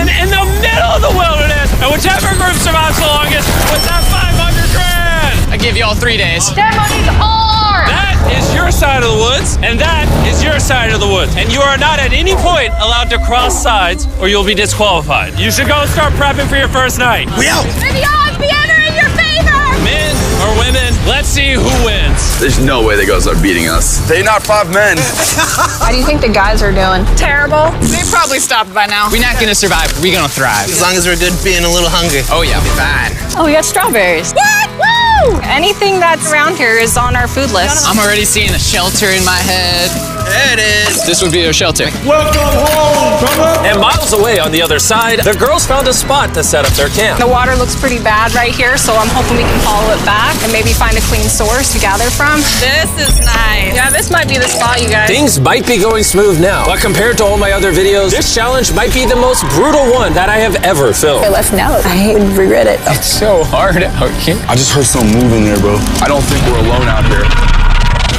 mission in the middle of the wilderness, and whichever group survives the longest with that 500 grand. I give you all 3 days. Ceremony's on! That is your side of the woods, and that is your side of the woods. And you are not at any point allowed to cross sides, or you'll be disqualified. You should go start prepping for your first night. We out! May the odds be ever in your favor! Men or women, let's see who wins. There's no way the girls are beating us. They're not 5 men. How do you think the guys are doing? Terrible. They probably stopped by now. We're not gonna survive, we're gonna thrive. As long as we're good being a little hungry. Oh yeah, we'll be fine. Oh, we got strawberries. What? Woo! Anything that's around here is on our food list. I'm already seeing a shelter in my head. There it is. This would be a shelter. Welcome home, brother. And miles away on the other side, the girls found a spot to set up their camp. The water looks pretty bad right here, so I'm hoping we can follow it back and maybe find a clean source to gather from. This is nice. Yeah, this might be the spot, you guys. Things might be going smooth now, but compared to all my other videos, this challenge might be the most brutal one that I have ever filmed. Okay, let's know. I would regret it. It's so hard out here. I just heard something moving there, bro. I don't think we're alone out here.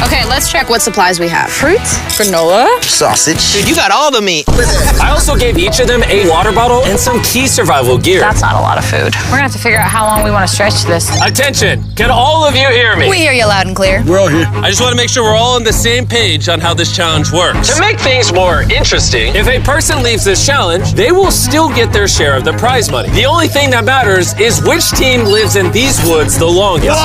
Okay, let's check what supplies we have. Fruits, granola. Sausage. Dude, you got all the meat. I also gave each of them a water bottle and some key survival gear. That's not a lot of food. We're gonna have to figure out how long we want to stretch this. Attention, can all of you hear me? We hear you loud and clear. We're all here. I just want to make sure we're all on the same page on how this challenge works. To make things more interesting, if a person leaves this challenge, they will still get their share of the prize money. The only thing that matters is which team lives in these woods the longest.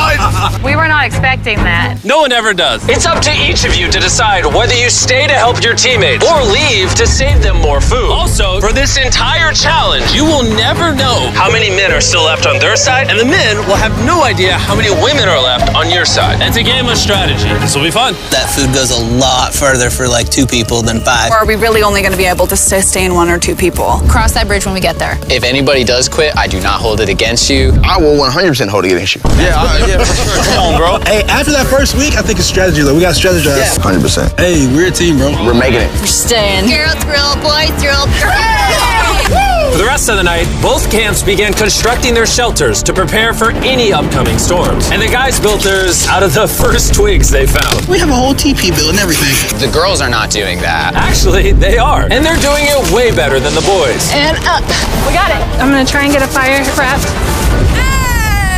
We were not expecting that. No one ever does. It's up to each of you to decide whether you stay to help your teammates or leave to save them more food. Also, for this entire challenge, you will never know how many men are still left on their side, and the men will have no idea how many women are left on your side. It's a game of strategy. This will be fun. That food goes a lot further for like 2 people than 5. Or are we really only gonna be able to sustain 1 or 2 people? Cross that bridge when we get there. If anybody does quit, I do not hold it against you. I will 100% hold it against you. Yeah, for sure. Come on, bro. Hey, after that first week, I think it's strategy, though. We got to strategize. Yeah. 100%. Hey, we're a team, bro. We're making it. We're staying. Girls, grill, boys, drill. For the rest of the night, both camps began constructing their shelters to prepare for any upcoming storms. And the guys built theirs out of the first twigs they found. We have a whole TP build and everything. The girls are not doing that. Actually, they are. And they're doing it way better than the boys. And up. We got it. I'm gonna try and get a fire prepped.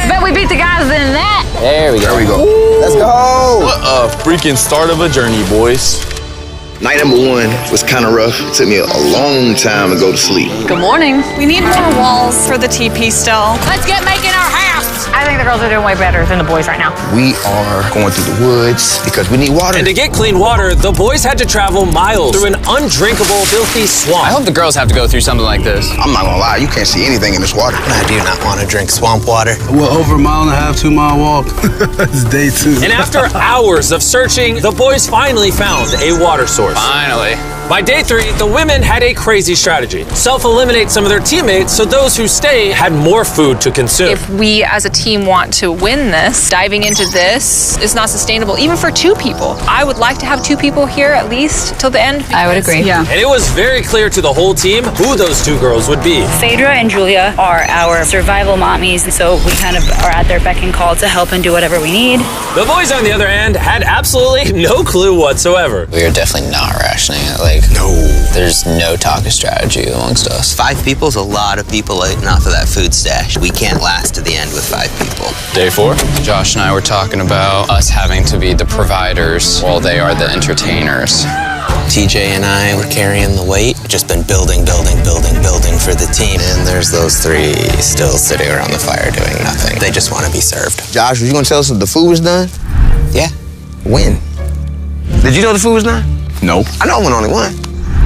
I bet we beat the guys in that. There we go. There we go. Let's go. What a freaking start of a journey, boys. Night number 1 was kind of rough. It took me a long time to go to sleep. Good morning. We need more walls for the TP still. Let's get making our house. I think the girls are doing way better than the boys right now. We are going through the woods because we need water. And to get clean water, the boys had to travel miles through an undrinkable, filthy swamp. I hope the girls have to go through something like this. I'm not gonna lie, you can't see anything in this water. I do not want to drink swamp water. Well, over a 1.5 2 mile walk. It's day 2. And after hours of searching, the boys finally found a water source. Finally. By day 3, the women had a crazy strategy. Self-eliminate some of their teammates so those who stay had more food to consume. If we as a team want to win this, diving into this is not sustainable, even for 2 people. I would like to have 2 people here at least till the end. I would agree. Yeah. And it was very clear to the whole team who those 2 girls would be. Phaedra and Julia are our survival mommies, so we kind of are at their beck and call to help and do whatever we need. The boys, on the other hand, had absolutely no clue whatsoever. We are definitely not rationing it. No. There's no talk of strategy amongst us. 5 people is a lot of people eating off of that food stash. We can't last to the end with 5 people. Day 4, Josh and I were talking about us having to be the providers while they are the entertainers. TJ and I were carrying the weight. Just been building for the team. And there's those 3 still sitting around the fire doing nothing. They just want to be served. Josh, was you gonna tell us if the food was done? Yeah. When? Did you know the food was done? Nope. I know I went only one.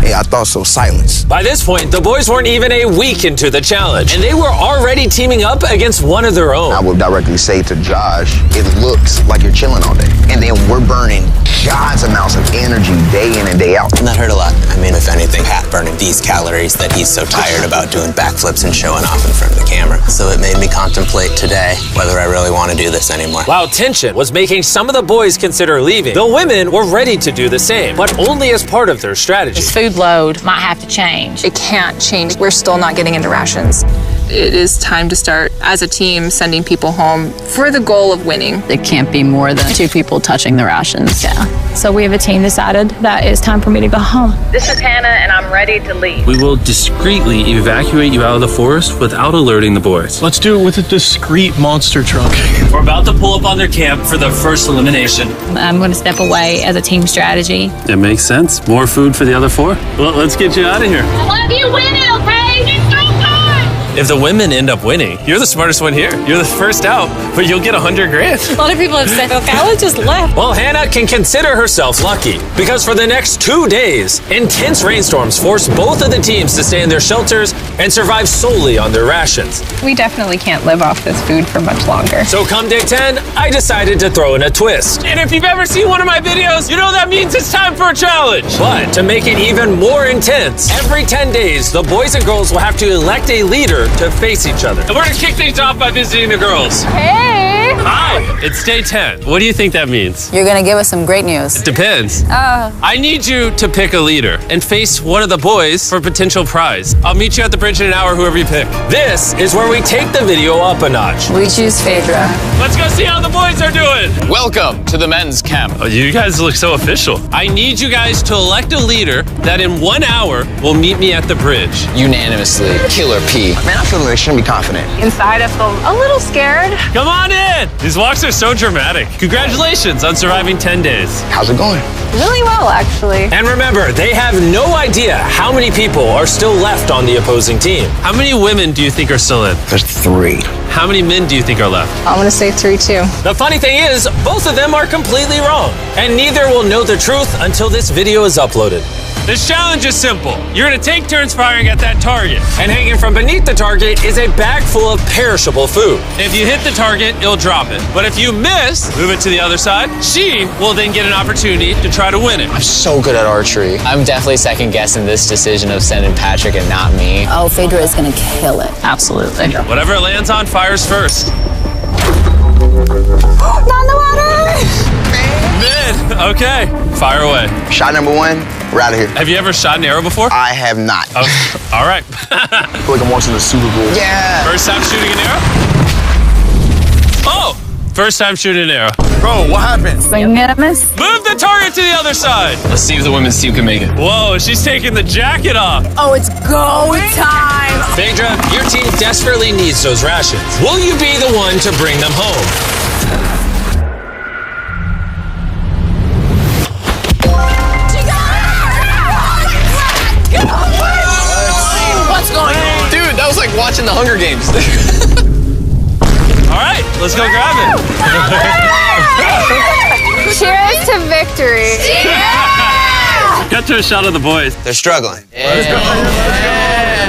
Yeah, I thought so. Silence. By this point, the boys weren't even a week into the challenge, and they were already teaming up against one of their own. I would directly say to Josh, it looks like you're chilling all day. And then we're burning God's amounts of energy day in and day out. And that hurt a lot. I mean, if anything, Pat burning these calories that he's so tired about doing backflips and showing off in front of the camera. So it made me contemplate today whether I really want to do this anymore. While tension was making some of the boys consider leaving, the women were ready to do the same, but only as part of their strategy. This food load might have to change. It can't change. We're still not getting into rations. it is time to start, as a team, sending people home for the goal of winning. It can't be more than 2 people touching the rations. Yeah. So we have a team decided that it's time for me to go home. This is Hannah, and I'm ready to leave. We will discreetly evacuate you out of the forest without alerting the boys. Let's do it with a discreet monster truck. We're about to pull up on their camp for their first elimination. I'm going to step away as a team strategy. It makes sense. More food for the other 4? Well, let's get you out of here. I love you winning, okay? It's so good! If the women end up winning, you're the smartest one here. You're the first out, but you'll get $100 grand. A lot of people have said, okay, I just left. Well, Hannah can consider herself lucky because for the next 2 days, intense rainstorms forced both of the teams to stay in their shelters and survive solely on their rations. We definitely can't live off this food for much longer. So come day 10, I decided to throw in a twist. And if you've ever seen one of my videos, you know that means it's time for a challenge. But to make it even more intense, every 10 days, the boys and girls will have to elect a leader to face each other. And we're gonna kick things off by visiting the girls. Hey! Hi, it's day 10. What do you think that means? You're gonna give us some great news. It depends. I need you to pick a leader and face one of the boys for a potential prize. I'll meet you at the bridge in an hour, whoever you pick. This is where we take the video up a notch. We choose Phaedra. Let's go see how the boys are doing. Welcome to the men's camp. Oh, you guys look so official. I need you guys to elect a leader that in 1 hour will meet me at the bridge. Unanimously, Killer P. Man, I feel like I shouldn't be confident. Inside, I feel a little scared. Come on in. These walks are so dramatic. Congratulations on surviving 10 days. How's it going? Really well, actually. And remember, they have no idea how many people are still left on the opposing team. How many women do you think are still in? There's 3. How many men do you think are left? I'm gonna say 3 too. The funny thing is, both of them are completely wrong. And neither will know the truth until this video is uploaded. This challenge is simple. You're gonna take turns firing at that target. And hanging from beneath the target is a bag full of perishable food. If you hit the target, it'll drop it. But if you miss, move it to the other side. She will then get an opportunity to try to win it. I'm so good at archery. I'm definitely second guessing this decision of sending Patrick and not me. Oh, Phaedra is gonna kill it. Absolutely. Whatever it lands on fires first. Not in the water! Mid. Okay, fire away. Shot number 1, we're out of here. Have you ever shot an arrow before? I have not. Oh, all right. I feel like I'm watching the Super Bowl. Yeah. First time shooting an arrow? Oh, first time shooting an arrow. Bro, what happened? Unanimous? Move the target to the other side. Let's see if the women's team can make it. Whoa, she's taking the jacket off. Oh, it's go time! Phaedra, your team desperately needs those rations. Will you be the one to bring them home? What's going on? Dude, that was like watching the Hunger Games. All right, let's go grab it. Cheers to victory. Cut to a shot of the boys. They're struggling.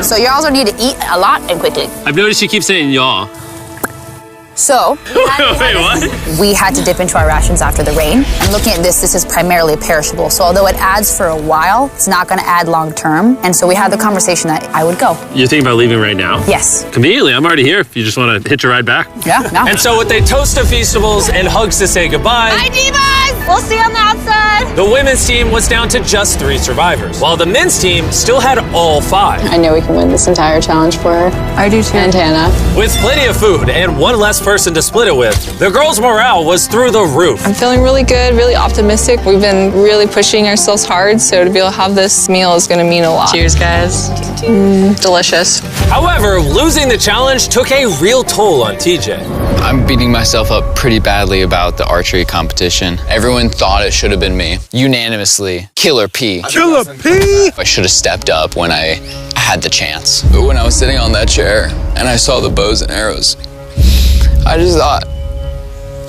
So y'all need to eat a lot and quickly. I've noticed you keep saying y'all. So, Wait, what? we had to dip into our rations after the rain. And looking at this is primarily perishable. So although it adds for a while, it's not gonna add long term. And so we had the conversation that I would go. You're thinking about leaving right now? Yes. Conveniently, I'm already here if you just want to hitch a ride back. Yeah, no. And so with a toast of Feastables and hugs to say goodbye, Hi, Divas! We'll see you on the outside. the women's team was down to just 3 survivors, while the men's team still had all 5. I know we can win this entire challenge for her. I do too. And Hannah. With plenty of food and one less person to split it with, the girls' morale was through the roof. I'm feeling really good, really optimistic. We've been really pushing ourselves hard, so to be able to have this meal is gonna mean a lot. Cheers, guys. Delicious. However, losing the challenge took a real toll on TJ. I'm beating myself up pretty badly about the archery competition. Everyone thought it should have been me. Unanimously, Killer P. Killer P! I should have stepped up when I had the chance. But when I was sitting on that chair and I saw the bows and arrows, I just thought,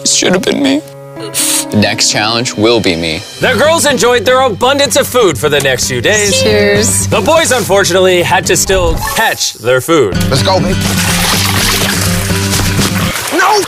it should have been me. The next challenge will be me. The girls enjoyed their abundance of food for the next few days. Cheers. The boys, unfortunately, had to still catch their food. Let's go, baby. No!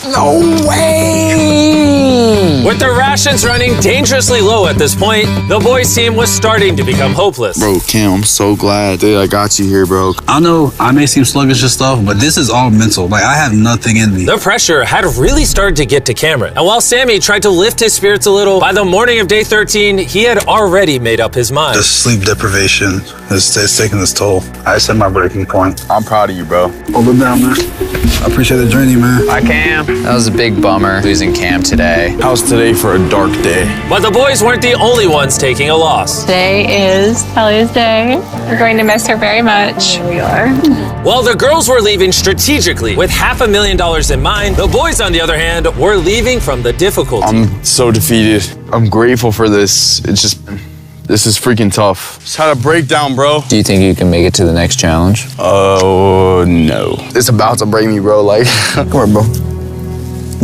No way! With their rations running dangerously low at this point, the boys team was starting to become hopeless. Bro, Cam, I'm so glad that I got you here, bro. I know I may seem sluggish and stuff, but this is all mental. Like, I have nothing in me. The pressure had really started to get to Cameron. And while Sammy tried to lift his spirits a little, by the morning of day 13, he had already made up his mind. The sleep deprivation is taking its toll. I set my breaking point. I'm proud of you, bro. Hold it down, man. I appreciate the journey, man. Hi, Cam. That was a big bummer losing Cam today. How's today for a dark day? But the boys weren't the only ones taking a loss. Today is Kelly's day. We're going to miss her very much. We are. While the girls were leaving strategically with $500,000 in mind, the boys, on the other hand, were leaving from the difficulty. I'm so defeated. I'm grateful for this. This is freaking tough. Just had a breakdown, bro. Do you think you can make it to the next challenge? Oh, no. It's about to break me, bro. Like, come on, bro.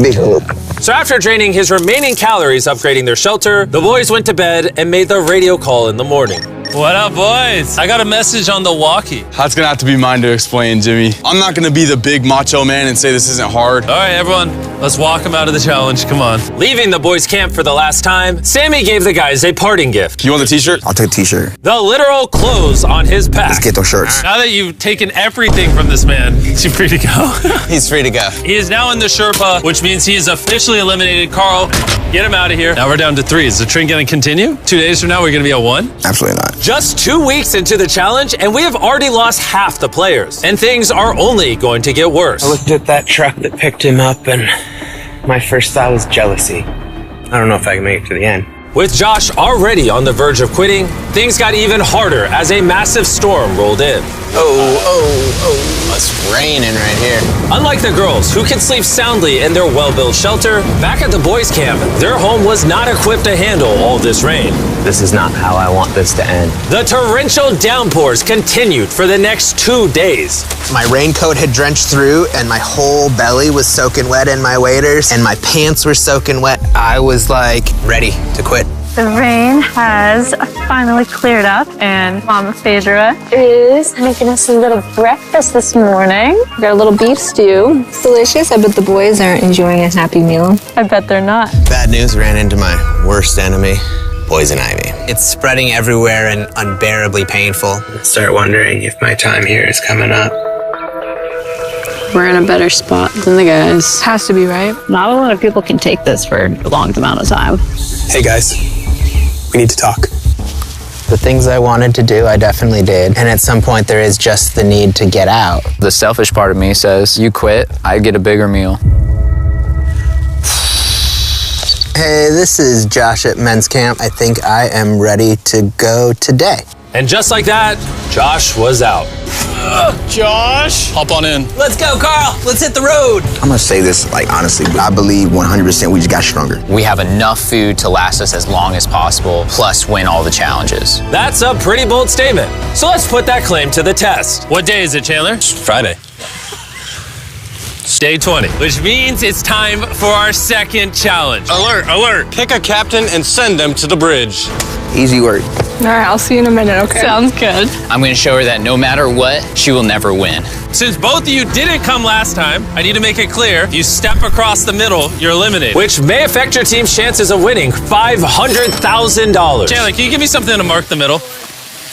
Big hug. So after draining his remaining calories upgrading their shelter, the boys went to bed and made the radio call in the morning. What up, boys? I got a message on the walkie. That's gonna have to be mine to explain, Jimmy. I'm not gonna be the big macho man and say this isn't hard. All right, everyone, let's walk him out of the challenge. Come on. Leaving the boys' camp for the last time, Sammy gave the guys a parting gift. You want the t-shirt? I'll take the t-shirt. The literal clothes on his back. Let's get those shirts. Now that you've taken everything from this man, is he free to go? He's free to go. He is now in the Sherpa, which means he is officially eliminated. Carl, get him out of here. Now we're down to 3. Is the trend gonna continue? 2 days from now, we're gonna be at 1? Absolutely not. Just 2 weeks into the challenge, and we have already lost half the players. And things are only going to get worse. I looked at that truck that picked him up, and my first thought was jealousy. I don't know if I can make it to the end. With Josh already on the verge of quitting, things got even harder as a massive storm rolled in. It's raining right here. Unlike the girls, who could sleep soundly in their well-built shelter, back at the boys' camp, their home was not equipped to handle all this rain. This is not how I want this to end. The torrential downpours continued for the next 2 days. My raincoat had drenched through, and my whole belly was soaking wet in my waders, and my pants were soaking wet. I was like ready to quit. The rain has finally cleared up, and Mama Phaedra is making us a little breakfast this morning. We got a little beef stew. It's delicious. I bet the boys aren't enjoying a happy meal. I bet they're not. Bad news ran into my worst enemy, poison ivy. It's spreading everywhere and unbearably painful. I start wondering if my time here is coming up. We're in a better spot than the guys. Has to be, right? Not a lot of people can take this for a long amount of time. Hey guys, we need to talk. The things I wanted to do, I definitely did. And at some point, there is just the need to get out. The selfish part of me says, you quit, I get a bigger meal. Hey, this is Josh at men's camp. I think I am ready to go today. And just like that, Josh was out. Josh! Hop on in. Let's go, Carl. Let's hit the road. I'm gonna say this, like, honestly, I believe 100% we just got stronger. We have enough food to last us as long as possible, plus win all the challenges. That's a pretty bold statement. So let's put that claim to the test. What day is it, Chandler? Friday. Day 20, which means it's time for our second challenge. Alert, alert. Pick a captain and send them to the bridge. Easy work. All right, I'll see you in a minute, okay? Sounds good. I'm gonna show her that no matter what, she will never win. Since both of you didn't come last time, I need to make it clear, you step across the middle, you're eliminated. Which may affect your team's chances of winning $500,000. Chandler, can you give me something to mark the middle?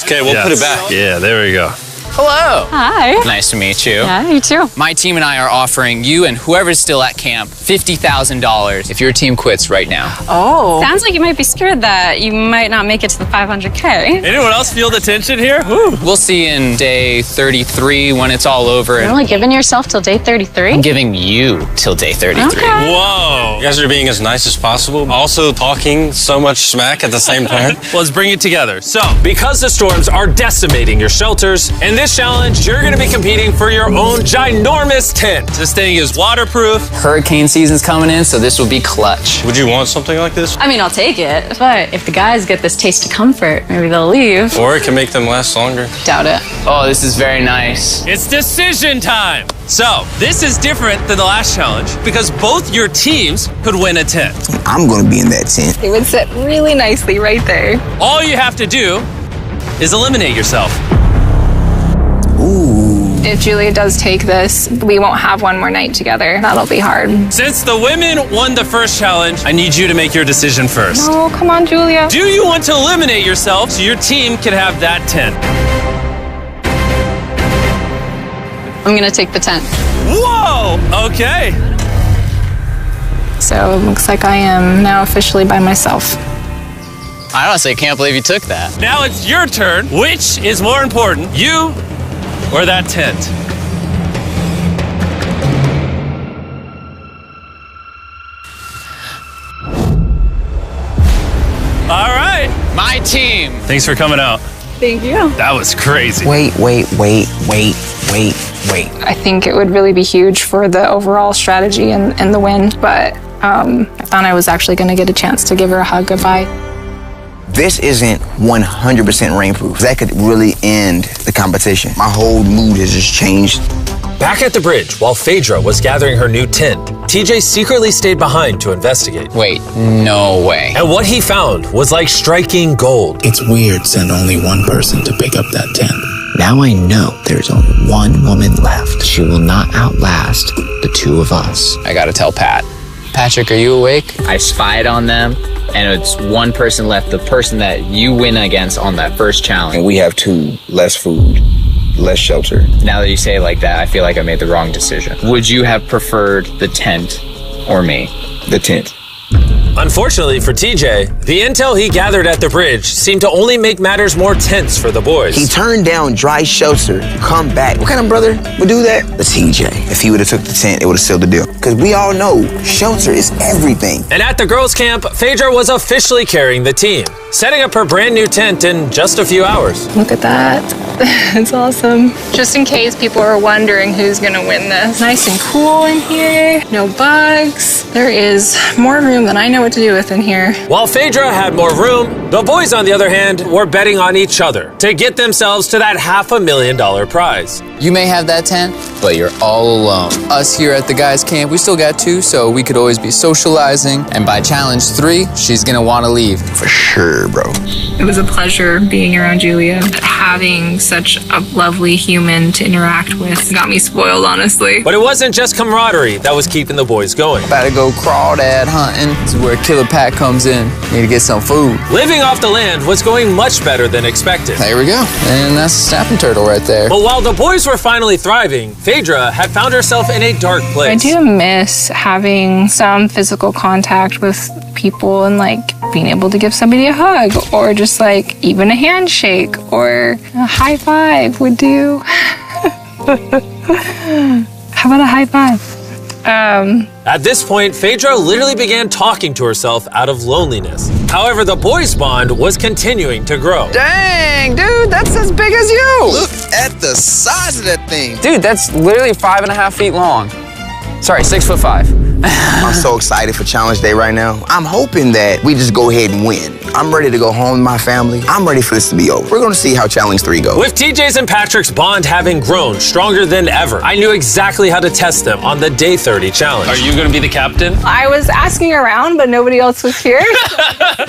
Okay, we'll put it back. Yeah, there we go. Hello. Hi. Nice to meet you. Yeah, you too. My team and I are offering you and whoever's still at camp $50,000 if your team quits right now. Oh. Sounds like you might be scared that you might not make it to the 500K. Anyone else feel the tension here? We'll see you in day 33 when it's all over. You're only giving yourself till day 33? I'm giving you till day 33. Okay. Whoa. You guys are being as nice as possible, also talking so much smack at the same time. Well, let's bring it together. So, because the storms are decimating your shelters, in this challenge, you're going to be competing for your own ginormous tent. this thing is waterproof. Hurricane season's coming in, so this will be clutch. Would you want something like this? I mean, I'll take it. But if the guys get this taste of comfort, maybe they'll leave. Or it can make them last longer. Doubt it. Oh, this is very nice. It's decision time. So, this is different than the last challenge because both your teams could win a tent. I'm gonna be in that tent. It would sit really nicely right there. All you have to do is eliminate yourself. Ooh. If Julia does take this, we won't have one more night together. That'll be hard. Since the women won the first challenge, I need you to make your decision first. Oh, come on, Julia. Do you want to eliminate yourself so your team can have that tent? I'm gonna take the tent. Whoa! Okay. So it looks like I am now officially by myself. I honestly can't believe you took that. Now it's your turn. Which is more important, you or that tent? All right. My team. Thanks for coming out. Thank you. That was crazy. Wait. I think it would really be huge for the overall strategy and the win, but I thought I was actually going to get a chance to give her a hug goodbye. This isn't 100% rainproof. That could really end the competition. My whole mood has just changed. Back at the bridge, while Phaedra was gathering her new tent, TJ secretly stayed behind to investigate. Wait, no way. And what he found was like striking gold. It's weird send only one person to pick up that tent. Now I know there's only one woman left. She will not outlast the two of us. I gotta tell Pat. Patrick, are you awake? I spied on them, and it's one person left, the person that you win against on that first challenge. And we have two, less food, less shelter. Now that you say it like that, I feel like I made the wrong decision. Would you have preferred the tent or me? The tent. Unfortunately for TJ, the intel he gathered at the bridge seemed to only make matters more tense for the boys. He turned down dry shelter to come back. What kind of brother would do that? The TJ. If he would have took the tent, it would have sealed the deal. Because we all know shelter is everything. And at the girls' camp, Phaedra was officially carrying the team, setting up her brand new tent in just a few hours. Look at that. It's awesome. Just in case people are wondering who's gonna win this. Nice and cool in here, no bugs. There is more room than I know what to do with in here. While Phaedra had more room, the boys, on the other hand, were betting on each other to get themselves to that $500,000 prize. You may have that tent, but you're all alone. Us here at the guys' camp, we still got two, so we could always be socializing. And by challenge 3, she's gonna want to leave. For sure, bro. It was a pleasure being around Julia. Having such a lovely human to interact with got me spoiled, honestly. But it wasn't just camaraderie that was keeping the boys going. About to go crawdad hunting. This is where Killer Pat comes in. Need to get some food. Living off the land was going much better than expected. There we go. And that's a snapping turtle right there. But while the boys were finally thriving, Phaedra had found herself in a dark place. I do miss having some physical contact with people and like being able to give somebody a hug or just like even a handshake or a high five would do. How about a high five? At this point, Phaedra literally began talking to herself out of loneliness. However, the boys' bond was continuing to grow. Dang, dude, that's as big as you. Look at the size of that thing. Dude, that's literally 5.5 feet long. Sorry, 6'5". I'm so excited for challenge day right now. I'm hoping that we just go ahead and win. I'm ready to go home with my family. I'm ready for this to be over. We're gonna see how challenge 3 goes. With TJ's and Patrick's bond having grown stronger than ever, I knew exactly how to test them on the day 30 challenge. Are you going to be the captain? I was asking around, but nobody else was here.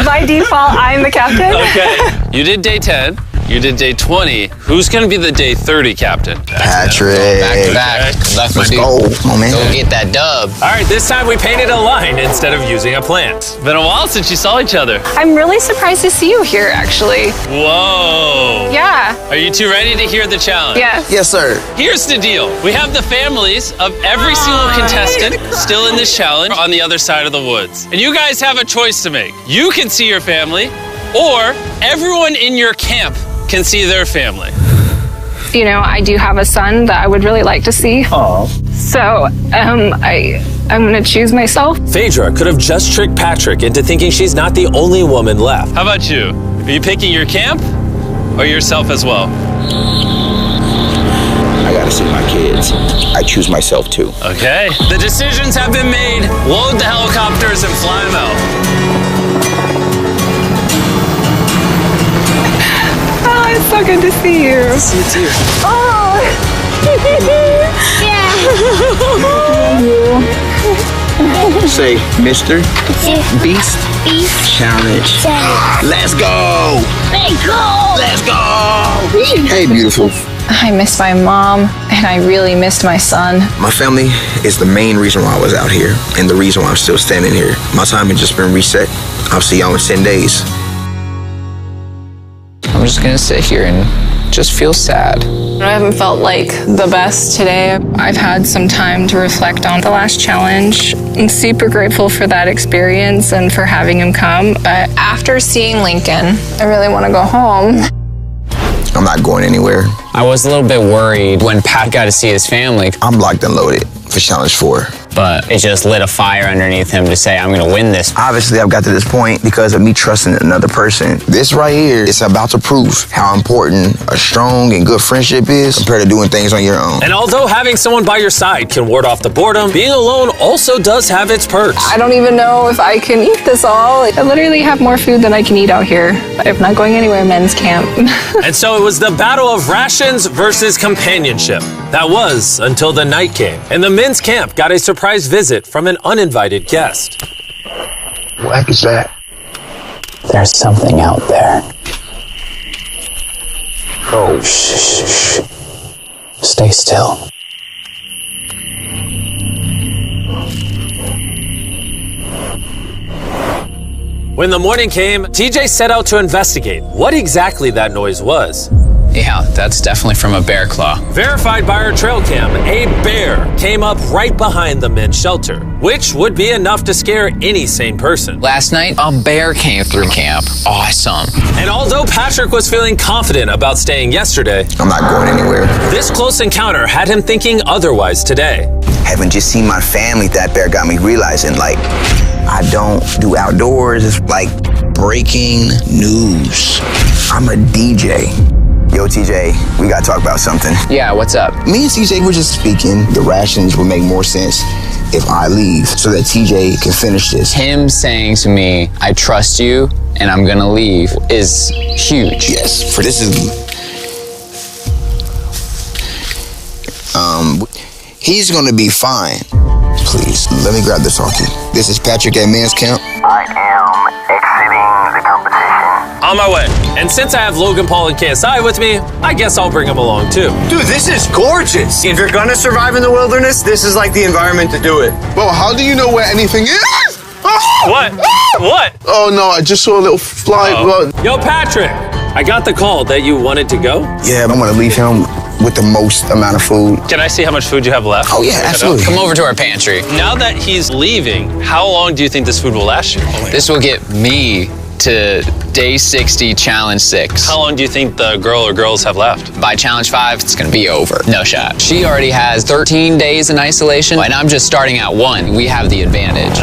By default, I'm the captain. Okay. You did day 10. You did day 20. Who's going to be the day 30 captain? Patrick. Back to back. That's my Let's dude. go. Come on, man. Go get that dub. All right, this time we painted a line instead of using a plant. Been a while since you saw each other. I'm really surprised to see you here, actually. Whoa. Yeah. Are you two ready to hear the challenge? Yes. Yes, sir. Here's the deal. We have the families of every single contestant still in this challenge on the other side of the woods. And you guys have a choice to make. You can see your family, or everyone in your camp can see their family. You know, I do have a son that I would really like to see. Aw. So, I'm gonna choose myself. Phaedra could have just tricked Patrick into thinking she's not the only woman left. How about you? Are you picking your camp or yourself as well? I gotta see my kids. I choose myself too. Okay. The decisions have been made. Load the helicopters and fly them out. Oh, it's so good to see you. See you too. Oh. Say, Mr. Beast Challenge. Let's go. Let's go. Hey, beautiful. I missed my mom, and I really missed my son. My family is the main reason why I was out here, and the reason why I'm still standing here. My time has just been reset. I'll see y'all in 10 days. I'm just gonna sit here and just feel sad. I haven't felt like the best today. I've had some time to reflect on the last challenge. I'm super grateful for that experience and for having him come. But after seeing Lincoln, I really want to go home. I'm not going anywhere. I was a little bit worried when Pat got to see his family. I'm locked and loaded for Challenge 4. But it just lit a fire underneath him to say, I'm gonna win this. Obviously, I've got to this point because of me trusting another person. This right here is about to prove how important a strong and good friendship is compared to doing things on your own. And although having someone by your side can ward off the boredom, being alone also does have its perks. I don't even know if I can eat this all. I literally have more food than I can eat out here. I'm not going anywhere, men's camp. And so it was the battle of rations versus companionship. That was until the night came, and the men's camp got a surprise visit from an uninvited guest. What is that? There's something out there. Oh, Shh. Stay still. When the morning came, TJ set out to investigate what exactly that noise was. Yeah, that's definitely from a bear claw. Verified by our trail cam, a bear came up right behind the men's shelter, which would be enough to scare any sane person. Last night, a bear came through camp. Awesome. And although Patrick was feeling confident about staying yesterday, I'm not going anywhere. This close encounter had him thinking otherwise today. Having just seen my family, that bear got me realizing, like, I don't do outdoors. It's like breaking news. I'm a DJ. Yo, TJ, we gotta talk about something. Yeah, what's up? Me and TJ were just speaking. The rations would make more sense if I leave so that TJ can finish this. Him saying to me, I trust you and I'm gonna leave is huge. Yes, for this is... he's gonna be fine. Please, let me grab this hockey. This is Patrick at Men's Camp. I am exiting the competition. On my way. And since I have Logan Paul and KSI with me, I guess I'll bring them along too. Dude, this is gorgeous. If you're gonna survive in the wilderness, this is like the environment to do it. Bro, how do you know where anything is? What? What? Oh no, I just saw a little fly. Yo, Patrick, I got the call that you wanted to go. Yeah, I'm gonna leave him with the most amount of food. Can I see how much food you have left? Oh yeah, absolutely. Come over to our pantry. Now that he's leaving, how long do you think this food will last you? This will get me to day 60, challenge 6. How long do you think the girl or girls have left? By challenge 5, it's gonna be over. No shot. She already has 13 days in isolation, and I'm just starting at 1. We have the advantage.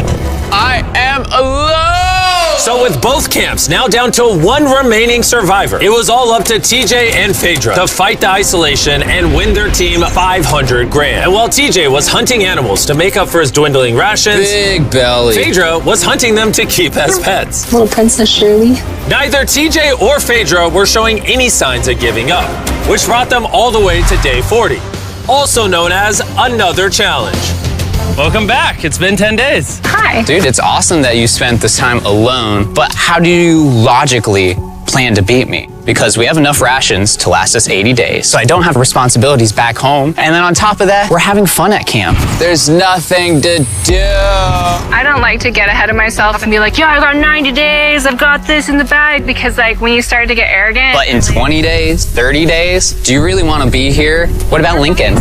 I am alone! So with both camps now down to 1 remaining survivor, it was all up to TJ and Phaedra to fight the isolation and win their team $500 grand. And while TJ was hunting animals to make up for his dwindling rations, big belly, Phaedra was hunting them to keep as pets. Little Princess Shirley. Neither TJ or Phaedra were showing any signs of giving up, which brought them all the way to day 40, also known as another challenge. Welcome back. It's been 10 days. Hi. Dude, it's awesome that you spent this time alone, but how do you logically plan to beat me? Because we have enough rations to last us 80 days, so I don't have responsibilities back home. And then on top of that, we're having fun at camp. There's nothing to do. I don't like to get ahead of myself and be like, yeah, I got 90 days, I've got this in the bag, because like when you start to get arrogant. But in 20 days, 30 days, do you really want to be here? What about Lincoln?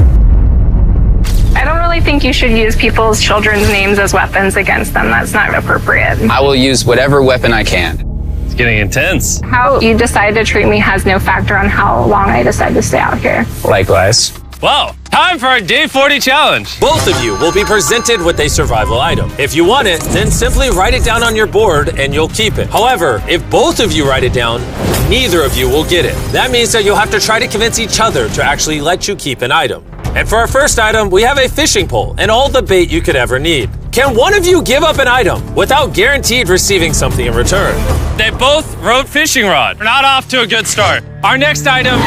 I don't really think you should use people's children's names as weapons against them. That's not appropriate. I will use whatever weapon I can. It's getting intense. How you decide to treat me has no factor on how long I decide to stay out here. Likewise. Well, time for our day 40 challenge. Both of you will be presented with a survival item. If you want it, then simply write it down on your board and you'll keep it. However, if both of you write it down, neither of you will get it. That means that you'll have to try to convince each other to actually let you keep an item. And for our first item, we have a fishing pole and all the bait you could ever need. Can one of you give up an item without guaranteed receiving something in return? They both wrote fishing rod. We're not off to a good start. Our next item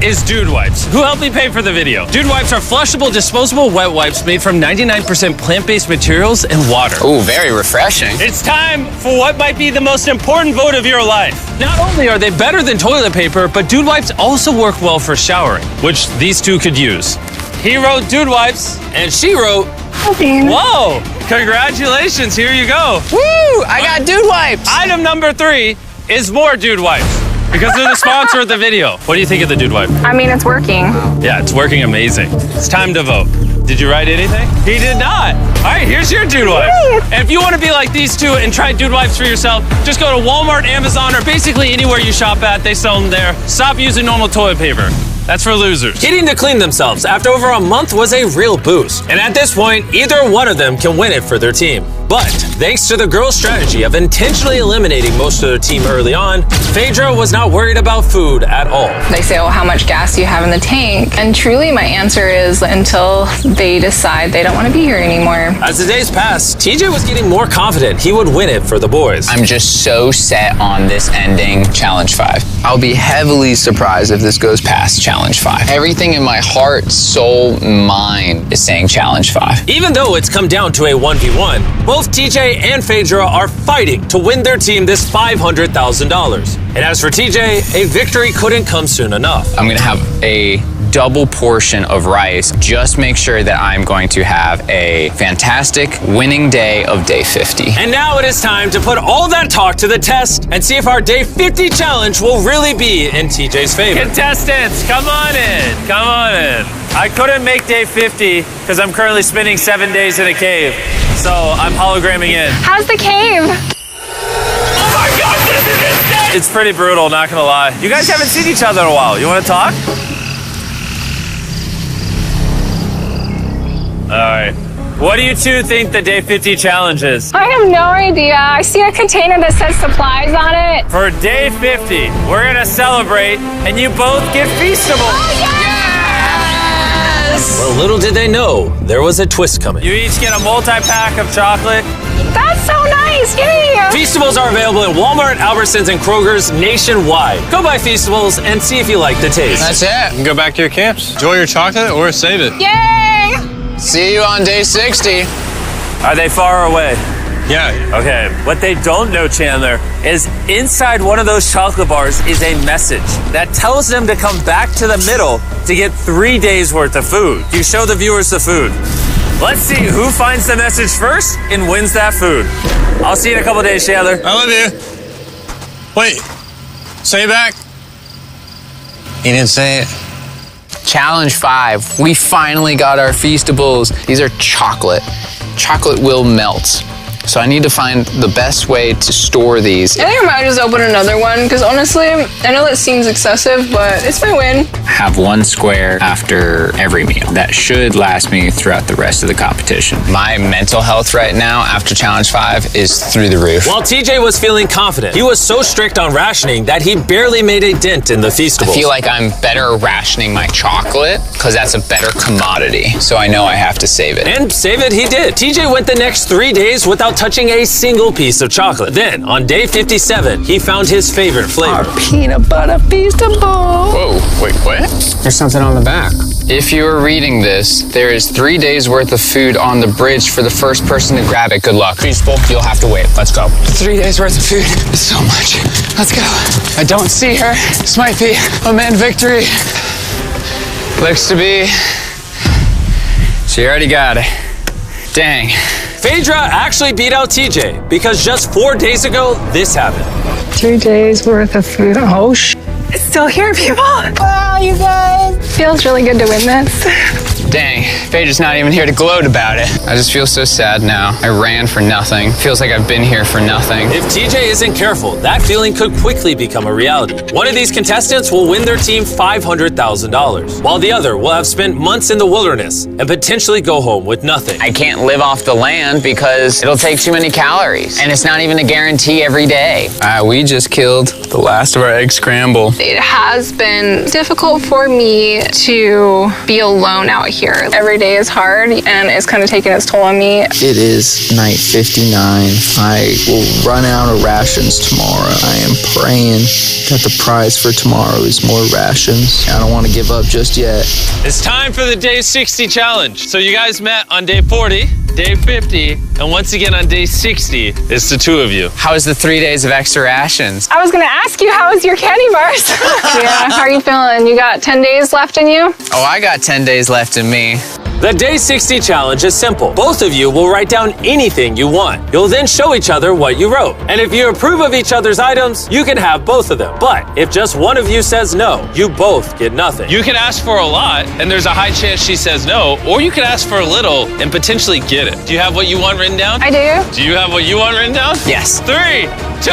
is dude wipes. Who helped me pay for the video? Dude wipes are flushable, disposable wet wipes made from 99% plant-based materials and water. Ooh, very refreshing. It's time for what might be the most important vote of your life. Not only are they better than toilet paper, but dude wipes also work well for showering, which these two could use. He wrote dude wipes, and she wrote, whoa, congratulations, here you go. Woo, I got dude wipes. Item number 3 is more dude wipes. Because they're the sponsor of the video. What do you think of the dude wipe? I mean, it's working. Yeah, it's working amazing. It's time to vote. Did you write anything? He did not. All right, here's your dude wipe. And if you want to be like these two and try dude wipes for yourself, just go to Walmart, Amazon, or basically anywhere you shop at. They sell them there. Stop using normal toilet paper. That's for losers. Getting to clean themselves after over a month was a real boost. And at this point, either one of them can win it for their team. But thanks to the girls' strategy of intentionally eliminating most of their team early on, Phaedra was not worried about food at all. They say, oh, how much gas do you have in the tank? And truly, my answer is until they decide they don't want to be here anymore. As the days passed, TJ was getting more confident he would win it for the boys. I'm just so set on this ending Challenge 5. I'll be heavily surprised if this goes past Challenge 5. Everything in my heart, soul, mind is saying Challenge 5. Even though it's come down to a 1v1, both TJ and Phaedra are fighting to win their team this $500,000. And as for TJ, a victory couldn't come soon enough. I'm gonna have a double portion of rice. Just make sure that I'm going to have a fantastic winning day of day 50. And now it is time to put all that talk to the test and see if our day 50 challenge will really be in TJ's favor. Contestants, come on in. Come on in. I couldn't make day 50 because I'm currently spending 7 days in a cave. So I'm hologramming in. How's the cave? Oh my God, this is insane! It's pretty brutal, not gonna lie. You guys haven't seen each other in a while. You wanna talk? All right. What do you two think the day 50 challenge is? I have no idea. I see a container that says supplies on it. For day 50, we're gonna celebrate and you both get Feastables. Oh, yes! Well, little did they know, there was a twist coming. You each get a multi-pack of chocolate. That's so nice, yay! Feastables are available at Walmart, Albertsons, and Kroger's nationwide. Go buy Feastables and see if you like the taste. That's it. You can go back to your camps. Enjoy your chocolate or save it. Yay! See you on day 60. Are they far away? Yeah. Okay, what they don't know, Chandler, is inside one of those chocolate bars is a message that tells them to come back to the middle to get 3 days worth of food. You show the viewers the food. Let's see who finds the message first and wins that food. I'll see you in a couple days, Chandler. I love you. Wait, say it back. He didn't say it. Challenge 5. We finally got our Feastables. These are chocolate. Chocolate will melt. So I need to find the best way to store these. I think I might just open another one because honestly, I know that seems excessive, but it's my win. Have one square after every meal. That should last me throughout the rest of the competition. My mental health right now after Challenge 5 is through the roof. While TJ was feeling confident, he was so strict on rationing that he barely made a dent in the Feastables. I feel like I'm better rationing my chocolate because that's a better commodity. So I know I have to save it. And save it he did. TJ went the next 3 days without touching a single piece of chocolate. Then, on day 57, he found his favorite flavor. Our peanut butter Feastable. Whoa, wait, what? There's something on the back. If you are reading this, there is 3 days worth of food on the bridge for the first person to grab it. Good luck. Feastable, you'll have to wait. Let's go. 3 days worth of food. It's so much. Let's go. I don't see her. This might be a man victory. Looks to be. She already got it. Dang. Phaedra actually beat out TJ because just 4 days ago, this happened. 2 days worth of food. Oh, it's still here, people. Wow, you guys. Feels really good to win this. Dang, Phaedra's not even here to gloat about it. I just feel so sad now. I ran for nothing. Feels like I've been here for nothing. If TJ isn't careful, that feeling could quickly become a reality. One of these contestants will win their team $500,000, while the other will have spent months in the wilderness and potentially go home with nothing. I can't live off the land because it'll take too many calories, and it's not even a guarantee every day. We just killed the last of our egg scramble. It has been difficult for me to be alone out here. Every day is hard and it's kind of taking its toll on me. It is night 59. I will run out of rations tomorrow. I am praying that the prize for tomorrow is more rations. I don't want to give up just yet. It's time for the day 60 challenge. So you guys met on day 40, day 50, and once again on day 60, it's the two of you. How was the 3 days of extra rations? I was gonna ask you, how was your candy bars? Yeah, how are you feeling? You got 10 days left in you? Oh, I got 10 days left in me. The Day 60 challenge is simple. Both of you will write down anything you want. You'll then show each other what you wrote. And if you approve of each other's items, you can have both of them. But if just one of you says no, you both get nothing. You can ask for a lot, and there's a high chance she says no, or you can ask for a little and potentially get it. Do you have what you want written down? I do. Do you have what you want written down? Yes. 3, 2,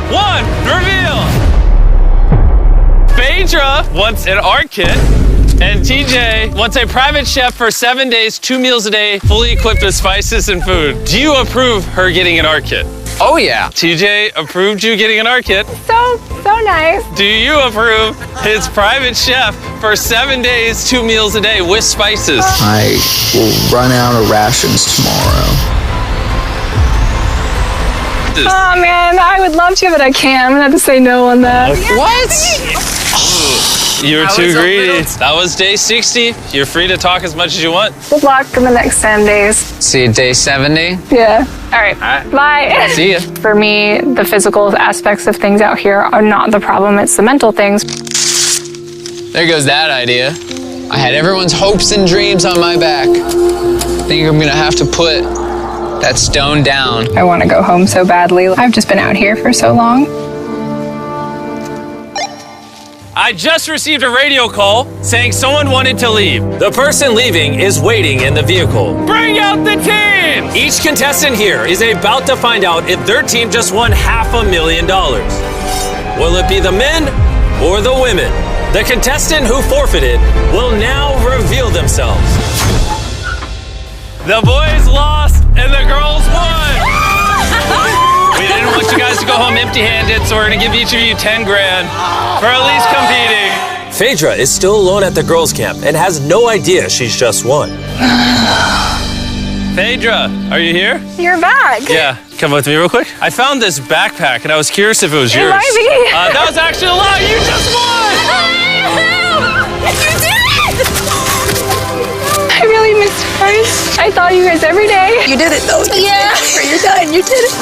1, reveal! Phaedra wants an art kit. And TJ wants a private chef for 7 days, 2 meals a day, fully equipped with spices and food. Do you approve her getting an art kit? Oh, yeah. TJ approved you getting an art kit. So nice. Do you approve his private chef for 7 days, 2 meals a day with spices? I will run out of rations tomorrow. Oh man, I would love to, but I can't. I'm gonna have to say no on that. What? You were too greedy. That was day 60. You're free to talk as much as you want. Good luck in the next 10 days. See you day 70. Yeah. All right. Bye. See ya. For me, the physical aspects of things out here are not the problem. It's the mental things. There goes that idea. I had everyone's hopes and dreams on my back. I think I'm gonna have to put that stone down. I want to go home so badly. I've just been out here for so long. I just received a radio call saying someone wanted to leave. The person leaving is waiting in the vehicle. Bring out the team! Each contestant here is about to find out if their team just won $500,000. Will it be the men or the women? The contestant who forfeited will now reveal themselves. The boys lost and the girls won. We didn't want you guys to go home empty-handed, so we're gonna give each of you 10 grand for at least competing. Phaedra is still alone at the girls' camp and has no idea she's just won. Phaedra, are you here? You're back. Yeah, come with me real quick. I found this backpack and I was curious if it was yours. It might be. That was actually a lie. You just won. You did it! I really missed you guys. I thought you guys every day. You did it though. Yeah. You're done. You did it.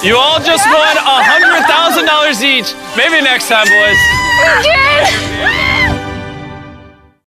You all just won $100,000 each. Maybe next time, boys. We did.